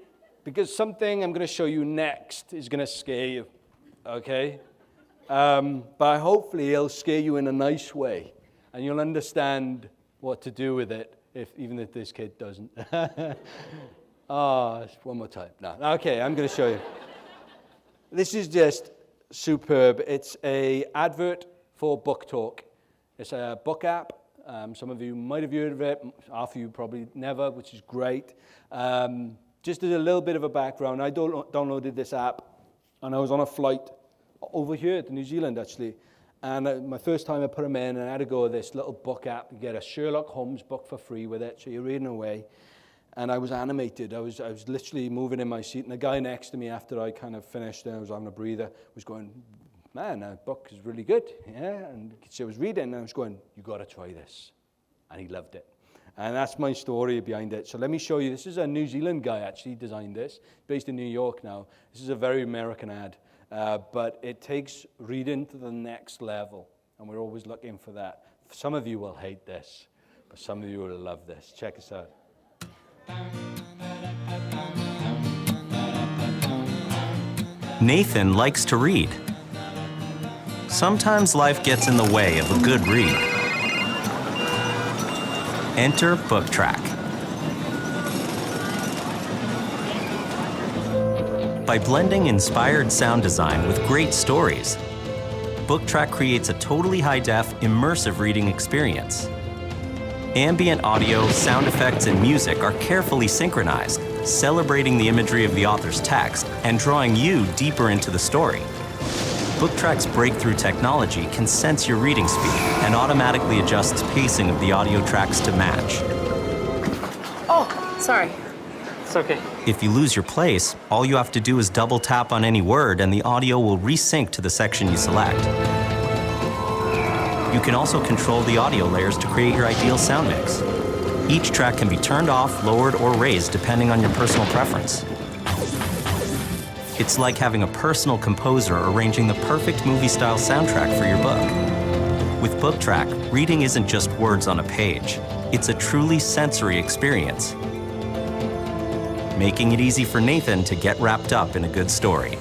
[SPEAKER 1] Because something I'm going to show you next is going to scare you, okay? But hopefully it'll scare you in a nice way, and you'll understand what to do with it, even if this kid doesn't. Oh, one more time. No, okay, I'm going to show you. This is just superb. It's an advert for Book Talk. It's a book app. Some of you might have heard of it. Half of you probably never, which is great. Just as a little bit of a background, I downloaded this app, and I was on a flight over here to New Zealand, actually. And my first time I put them in, and I had to go with this little book app. You get a Sherlock Holmes book for free with it, so you're reading away. And I was animated. I was literally moving in my seat, and the guy next to me, after I kind of finished and I was having a breather, was going, man, that book is really good. Yeah, and so I was reading, and I was going, you got to try this. And he loved it. And that's my story behind it. So let me show you. This is a New Zealand guy actually designed this, based in New York now. This is a very American ad, but it takes reading to the next level, and we're always looking for that. Some of you will hate this, but some of you will love this. Check this out.
[SPEAKER 10] Nathan likes to read. Sometimes life gets in the way of a good read. Enter BookTrack. By blending inspired sound design with great stories, BookTrack creates a totally high-def, immersive reading experience. Ambient audio, sound effects, and music are carefully synchronized, celebrating the imagery of the author's text and drawing you deeper into the story. BookTrack's breakthrough technology can sense your reading speed and automatically adjusts pacing of the audio tracks to match.
[SPEAKER 3] Oh, sorry. It's okay.
[SPEAKER 10] If you lose your place, all you have to do is double tap on any word and the audio will resync to the section you select. You can also control the audio layers to create your ideal sound mix. Each track can be turned off, lowered, or raised depending on your personal preference. It's like having a personal composer arranging the perfect movie-style soundtrack for your book. With BookTrack, reading isn't just words on a page. It's a truly sensory experience, making it easy for Nathan to get wrapped up in a good story.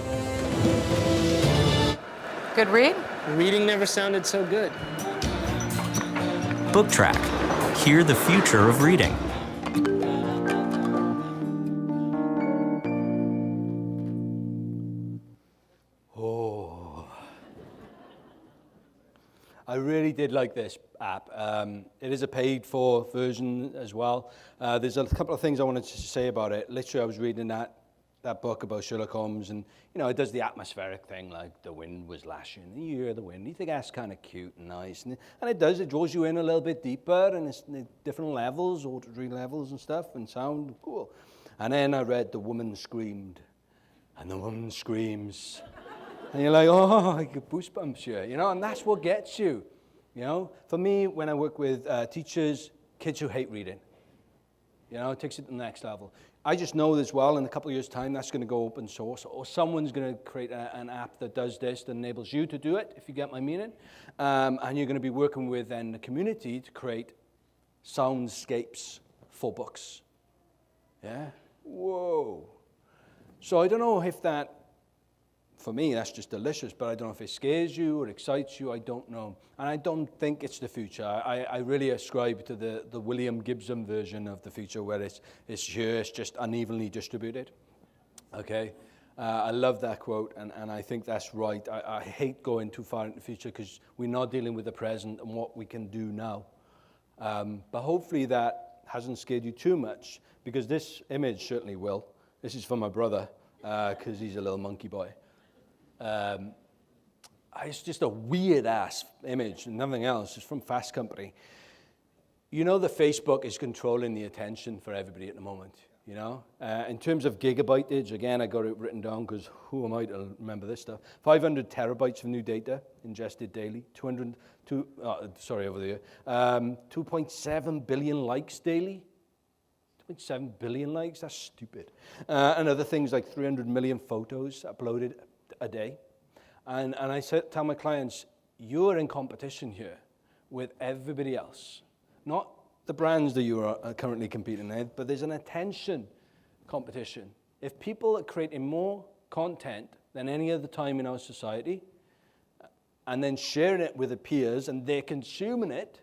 [SPEAKER 3] Good read?
[SPEAKER 4] Reading never sounded so good.
[SPEAKER 10] BookTrack. Hear the future of reading.
[SPEAKER 1] I really did like this app. It is a paid-for version as well. There's a couple of things I wanted to say about it. Literally, I was reading that book about Sherlock Holmes, and it does the atmospheric thing, like the wind was lashing, and you hear the wind. You think that's kind of cute and nice, and it draws you in a little bit deeper, and it's different levels, auditory levels and stuff, and sound cool. And then I read The Woman Screamed, and the woman screams. And you're like, oh, I get goosebumps here, and that's what gets you, For me, when I work with teachers, kids who hate reading, it takes it to the next level. I just know as well, in a couple of years' time, that's going to go open source, or someone's going to create an app that does this, that enables you to do it, if you get my meaning. And you're going to be working with then the community to create soundscapes for books. Yeah? Whoa. So I don't know if that, for me, that's just delicious, but I don't know if it scares you or excites you, I don't know. And I don't think it's the future. I really ascribe to the William Gibson version of the future, where it's just unevenly distributed. Okay? I love that quote, and I think that's right. I hate going too far into the future because we're not dealing with the present and what we can do now. But hopefully that hasn't scared you too much, because this image certainly will. This is for my brother, because he's a little monkey boy. It's just a weird-ass image and nothing else. It's from Fast Company. That Facebook is controlling the attention for everybody at the moment, In terms of gigabyteage, again, I got it written down because who am I to remember this stuff? 500 terabytes of new data ingested daily, 2.7 billion likes daily. 2.7 billion likes, that's stupid. And other things like 300 million photos uploaded a day. And I tell my clients, you're in competition here with everybody else. Not the brands that you are currently competing with, but there's an attention competition. If people are creating more content than any other time in our society, and then sharing it with their peers, and they're consuming it,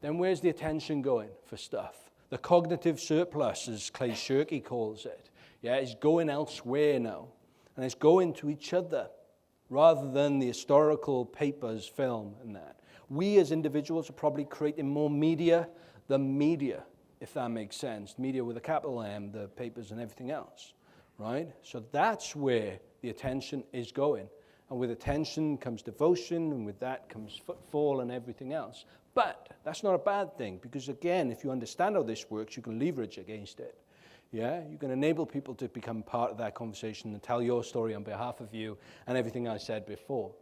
[SPEAKER 1] then where's the attention going for stuff? The cognitive surplus, as Clay Shirky calls it, is going elsewhere now. And it's going to each other rather than the historical papers, film, and that. We as individuals are probably creating more media than media, if that makes sense. Media with a capital M, the papers and everything else, right? So that's where the attention is going. And with attention comes devotion, and with that comes footfall and everything else. But that's not a bad thing, because again, if you understand how this works, you can leverage against it. Yeah, you can enable people to become part of that conversation and tell your story on behalf of you and everything I said before.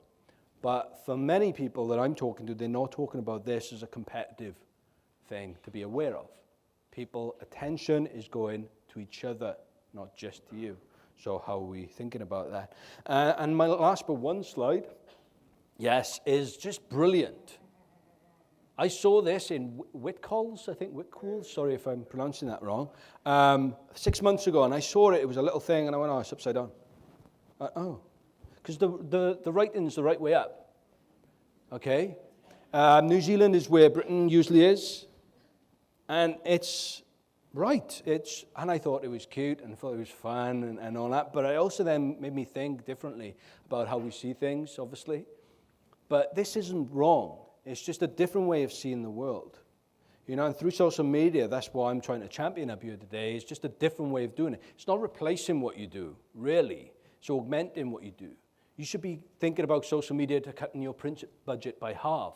[SPEAKER 1] But for many people that I'm talking to, they're not talking about this as a competitive thing to be aware of. People, attention is going to each other, not just to you. So how are we thinking about that? And my last but one slide, is just brilliant. I saw this in Whitcoulls, sorry if I'm pronouncing that wrong, 6 months ago, and I saw it, it was a little thing, and I went, oh, it's upside down. Because the writing's the right way up, okay? New Zealand is where Britain usually is, and it's right. And I thought it was cute, and I thought it was fun, and all that, but it also then made me think differently about how we see things, obviously. But this isn't wrong. It's just a different way of seeing the world. And through social media, that's why I'm trying to champion up here today. It's just a different way of doing it. It's not replacing what you do, really. It's augmenting what you do. You should be thinking about social media to cutting your print budget by half.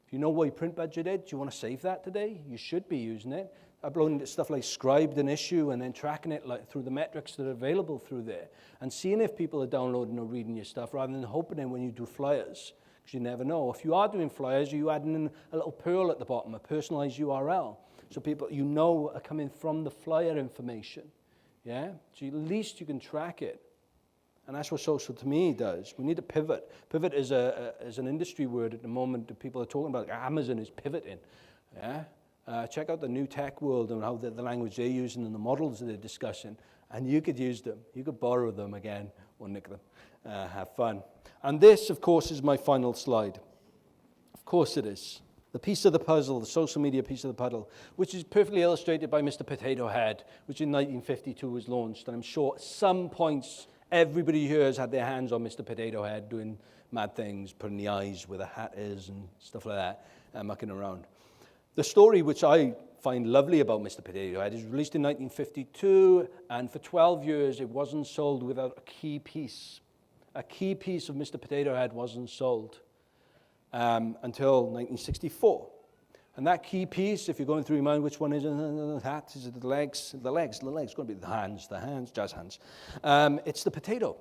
[SPEAKER 1] If you know what your print budget is, do you want to save that today? You should be using it. Uploading stuff like Scribed an issue and then tracking it through the metrics that are available through there. And seeing if people are downloading or reading your stuff rather than hoping in when you do flyers. Because you never know. If you are doing flyers, you add in a little pearl at the bottom, a personalized URL. so people you know are coming from the flyer information. Yeah, so at least you can track it. And that's what social to me does. We need to pivot. Pivot is an industry word at the moment that people are talking about. Amazon is pivoting. Yeah? Check out the new tech world and how the language they're using and the models that they're discussing. And you could use them. You could borrow them again or nick them. Have fun. And this, of course, is my final slide. Of course it is. The piece of the puzzle, the social media piece of the puzzle, which is perfectly illustrated by Mr. Potato Head, which in 1952 was launched. And I'm sure at some points, everybody here has had their hands on Mr. Potato Head doing mad things, putting the eyes where the hat is and stuff like that, mucking around. The story which I find lovely about Mr. Potato Head is released in 1952, and for 12 years it wasn't sold without a key piece. A key piece of Mr. Potato Head wasn't sold until 1964. And that key piece, if you're going through your mind, which one is it? The hat, is it the legs? The legs, going to be the hands, jazz hands. It's the potato.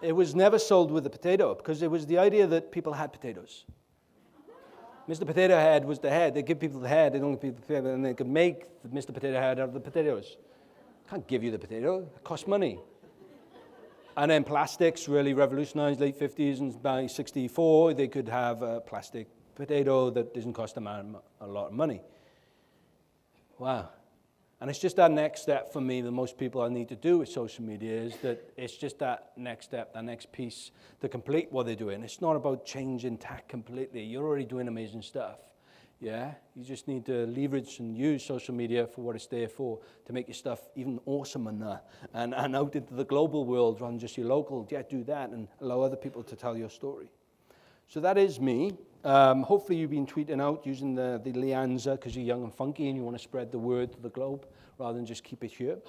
[SPEAKER 1] It was never sold with the potato because it was the idea that people had potatoes. Mr. Potato Head was the head. They give people the head, they don't give people the potato, and they could make the Mr. Potato Head out of the potatoes. Can't give you the potato, it costs money. And then plastics really revolutionized late 50s, and by 64 they could have a plastic potato that doesn't cost a lot of money. Wow. And it's just that next step for me that most people I need to do with social media is that it's just that next step, that next piece to complete what they're doing. It's not about changing tack completely. You're already doing amazing stuff. Yeah? You just need to leverage and use social media for what it's there for, to make your stuff even awesomer and out into the global world rather than just your local. Yeah, do that and allow other people to tell your story. So that is me. Hopefully you've been tweeting out using the LIANZA because you're young and funky and you want to spread the word to the globe rather than just keep it here.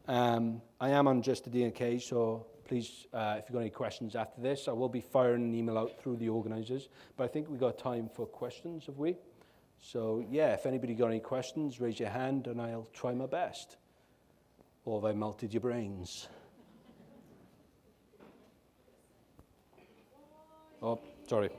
[SPEAKER 1] I am on Just a D&K, so please, if you've got any questions after this, I will be firing an email out through the organizers. But I think we've got time for questions, have we? So yeah, if anybody got any questions, raise your hand and I'll try my best. Or have I melted your brains? Oh, sorry.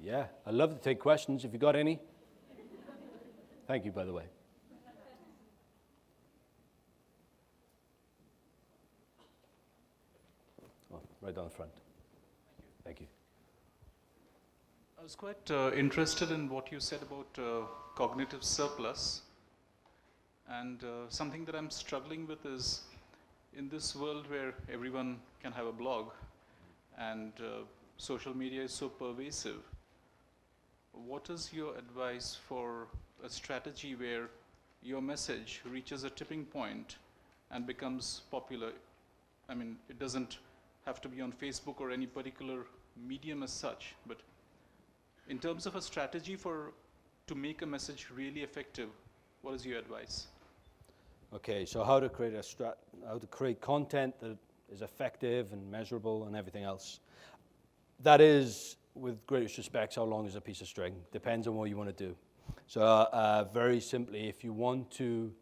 [SPEAKER 1] Yeah, I'd love to take questions if you got any. Thank you, by the way. Oh, right down the front. Thank you.
[SPEAKER 11] I was quite interested in what you said about cognitive surplus. And something that I'm struggling with is, in this world where everyone can have a blog and social media is so pervasive, what is your advice for a strategy where your message reaches a tipping point and becomes popular? I mean, it doesn't have to be on Facebook or any particular medium as such, but in terms of a strategy to make a message really effective, what is your advice?
[SPEAKER 1] Okay, so how to create content that is effective and measurable and everything else. That is, with greatest respect, how long is a piece of string? Depends on what you want to do. So very simply, if you want to,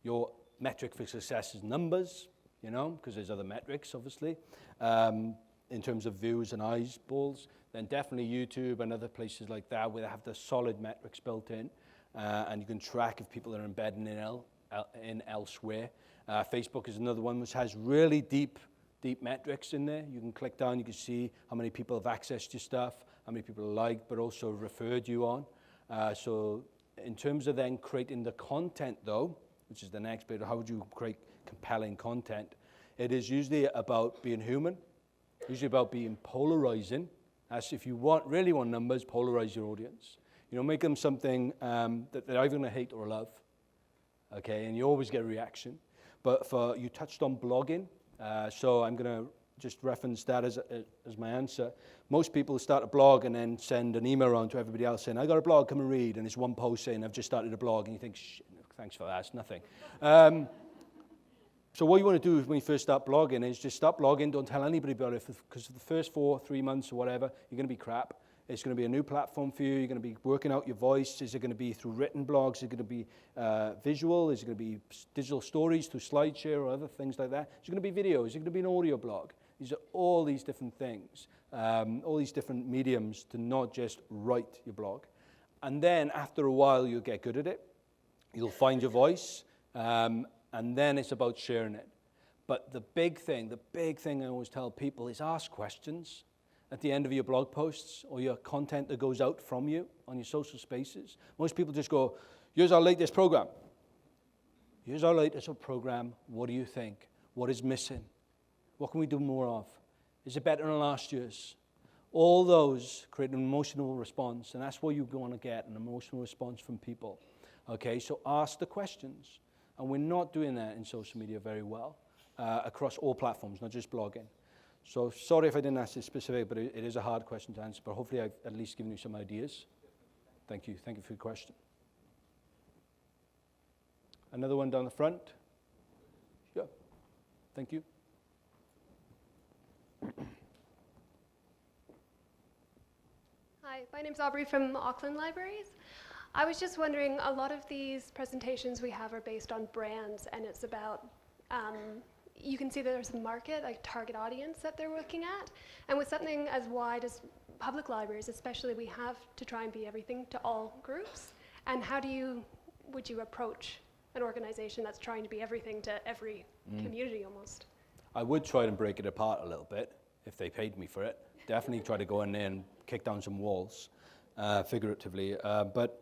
[SPEAKER 1] your metric for success is numbers, you know, because there's other metrics, obviously, in terms of views and eyeballs, then definitely YouTube and other places like that where they have the solid metrics built in, and you can track if people are embedding in elsewhere. Facebook is another one which has really deep metrics in there. You can click down, you can see how many people have accessed your stuff, how many people liked, but also referred you on. So in terms of then creating the content though, which is the next bit, how would you create compelling content? It is usually about being human, usually about being polarizing, As if you really want numbers, polarize your audience. You know, make them something that they're either going to hate or love, okay? And you always get a reaction. But you touched on blogging, so I'm going to just reference that as my answer. Most people start a blog and then send an email around to everybody else saying, I got a blog, come and read. And it's one post saying, I've just started a blog. And you think, shit, thanks for that, it's nothing. So what you want to do when you first start blogging is just start blogging, don't tell anybody about it, because for the first 3 months or whatever, you're going to be crap. It's going to be a new platform for you. You're going to be working out your voice. Is it going to be through written blogs? Is it going to be visual? Is it going to be digital stories through SlideShare or other things like that? Is it going to be video? Is it going to be an audio blog? These are all these different things, all these different mediums to not just write your blog. And then after a while, you'll get good at it. You'll find your voice. And then it's about sharing it. But the big thing I always tell people is ask questions at the end of your blog posts or your content that goes out from you on your social spaces. Most people just go, here's our latest program. Here's our latest program. What do you think? What is missing? What can we do more of? Is it better than last year's? All those create an emotional response, and that's what you're going to get, an emotional response from people. Okay, so ask the questions. And we're not doing that in social media very well across all platforms, not just blogging. So sorry if I didn't answer specific, but it is a hard question to answer, but hopefully I've at least given you some ideas. Thank you. Thank you for your question. Another one down the front. Sure. Thank you.
[SPEAKER 12] Hi, my name's Aubrey from Auckland Libraries. I was just wondering, a lot of these presentations we have are based on brands, and it's about, you can see that there's a market, like target audience that they're looking at. And with something as wide as public libraries, especially, we have to try and be everything to all groups. And how would you approach an organization that's trying to be everything to every community almost?
[SPEAKER 1] I would try and break it apart a little bit if they paid me for it. Definitely try to go in there and kick down some walls, figuratively. But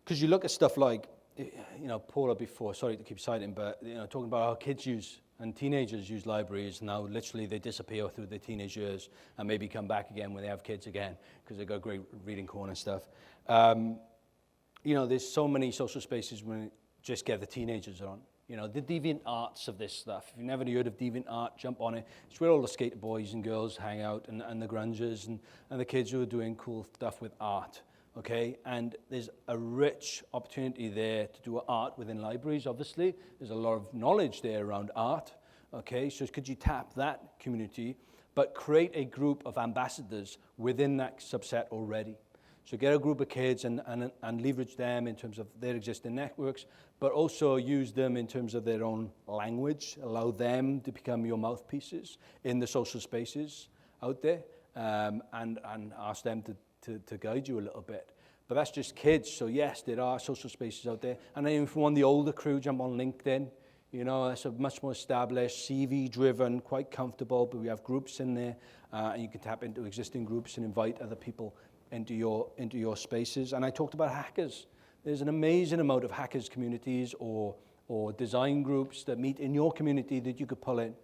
[SPEAKER 1] because you look at stuff like, you know, Paula before, sorry to keep citing, but you know, talking about how kids use and teenagers use libraries. Now literally they disappear through their teenage years and maybe come back again when they have kids again because they've got a great reading corner and stuff. You know, there's so many social spaces when just get the teenagers on. You know, the deviant arts of this stuff. If you've never heard of deviant art, jump on it. It's where all the skater boys and girls hang out, and the grungers and the kids who are doing cool stuff with art, okay? And there's a rich opportunity there to do art within libraries, obviously. There's a lot of knowledge there around art, okay? So could you tap that community, but create a group of ambassadors within that subset already? So get a group of kids and leverage them in terms of their existing networks, but also use them in terms of their own language. Allow them to become your mouthpieces in the social spaces out there, and ask them to guide you a little bit. But that's just kids, so yes, there are social spaces out there. And then if you want the older crew, jump on LinkedIn. You know, that's a much more established, CV-driven, quite comfortable, but we have groups in there, and you can tap into existing groups and invite other people into your spaces. And I talked about hackers. There's an amazing amount of hackers communities or design groups that meet in your community that you could pull in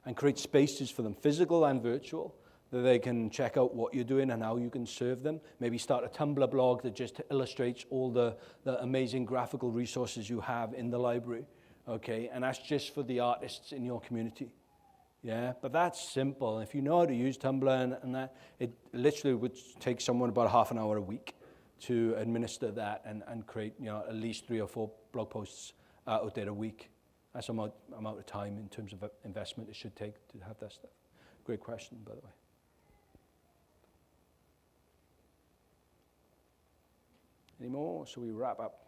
[SPEAKER 1] and create spaces for them, physical and virtual, that they can check out what you're doing and how you can serve them. Maybe start a Tumblr blog that just illustrates all the amazing graphical resources you have in the library, okay? And that's just for the artists in your community. Yeah, but that's simple. If you know how to use Tumblr and that, it literally would take someone about half an hour a week to administer that and create, you know, at least 3 or 4 blog posts out there a week. That's the amount of time in terms of investment it should take to have that stuff. Great question, by the way. Any more? Shall we wrap up?